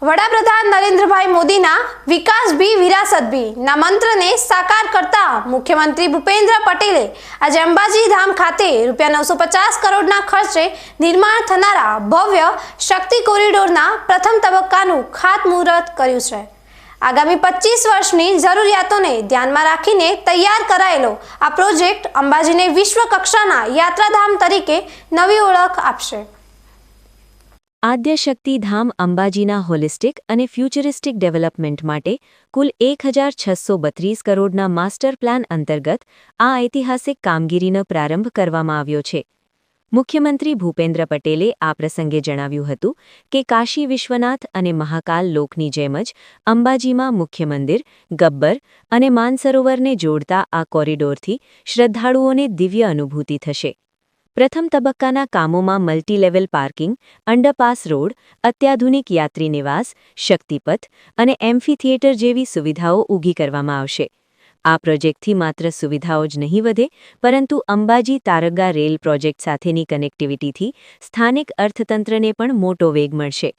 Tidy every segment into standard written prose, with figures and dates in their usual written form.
વડાપ્રધાન નરેન્દ્રભાઈ મોદીના વિકાસ ભી વિરાસત ભી ના મંત્રને સાકાર કરતા મુખ્યમંત્રી ભૂપેન્દ્ર પટેલે આજે અંબાજી ધામ ખાતે ₹950 કરોડના ખર્ચે નિર્માણ થનારા ભવ્ય શક્તિ કોરિડોરના પ્રથમ તબક્કાનું ખાતમુહૂર્ત કર્યું છે। આગામી 25 વર્ષની જરૂરિયાતોને ધ્યાનમાં રાખીને તૈયાર કરાયેલો આ પ્રોજેક્ટ અંબાજીને વિશ્વ કક્ષાના યાત્રાધામ તરીકે નવી ઓળખ આપશે। આદ્યશક્તિ ધામ અંબાજીના હોલિસ્ટિક અને ફ્યુચરિસ્ટિક ડેવલપમેન્ટ માટે કુલ 1632 કરોડના માસ્ટર પ્લાન અંતર્ગત આ ઐતિહાસિક કામગીરીનો પ્રારંભ કરવામાં આવ્યો છે। મુખ્યમંત્રી ભૂપેન્દ્ર પટેલે આ પ્રસંગે જણાવ્યું હતું કે કાશી વિશ્વનાથ અને મહાકાલ લોકની જેમ જ અંબાજીમાં મુખ્ય મંદિર, ગબ્બર અને માનસરોવરને જોડતા આ કોરિડોરથી શ્રદ્ધાળુઓને દિવ્ય અનુભૂતિ થશે। પ્રથમ તબક્કાના કામોમાં મલ્ટીલેવલ પાર્કિંગ, અંડરપાસ રોડ, અત્યાધુનિક યાત્રી નિવાસ, શક્તિપથ અને એમ્ફીથિયેટર જેવી સુવિધાઓ ઊભી કરવામાં આવશે। આ પ્રોજેક્ટથી માત્ર સુવિધાઓ જ નહીં વધે, પરંતુ અંબાજી તારગા રેલ પ્રોજેક્ટ સાથેની કનેક્ટિવિટીથી સ્થાનિક અર્થતંત્રને પણ મોટો વેગ મળશે।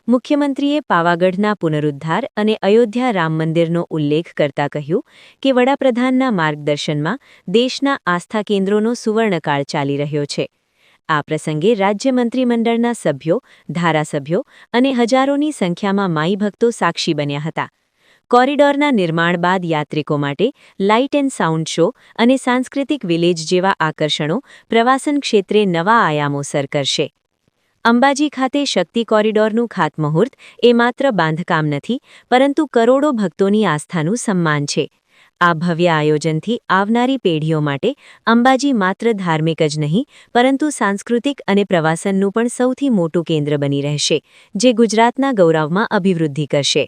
મુખ્યમંત્રીએ પાવાગઢના પુનરુદ્ધાર અને અયોધ્યા રામ મંદિરનો ઉલ્લેખ કરતા કહ્યું કે વડાપ્રધાનના માર્ગદર્શનમાં દેશના આસ્થા કેન્દ્રોનો સુવર્ણકાળ ચાલી રહ્યો છે। આ પ્રસંગે રાજ્ય મંત્રીમંડળના સભ્યો, ધારાસભ્યો અને હજારોની સંખ્યામાં માઈ ભક્તો સાક્ષી બન્યા હતા। કોરિડોરના નિર્માણ બાદ યાત્રિકો માટે લાઇટ એન્ડ સાઉન્ડ શો અને સાંસ્કૃતિક વિલેજ જેવા આકર્ષણો પ્રવાસન ક્ષેત્રે નવા આયામો સર કરશે। અંબાજી ખાતે શક્તિ કોરિડોરનું ખાતમુહૂર્ત એ માત્ર બાંધકામ નથી, પરંતુ કરોડો ભક્તોની આસ્થાનું સન્માન છે। આ ભવ્ય આયોજનથી આવનારી પેઢીઓ માટે અંબાજી માત્ર ધાર્મિક જ નહીં, પરંતુ સાંસ્કૃતિક અને પ્રવાસનનું પણ સૌથી મોટું કેન્દ્ર બની રહેશે, જે ગુજરાતના ગૌરવમાં અભિવૃદ્ધિ કરશે।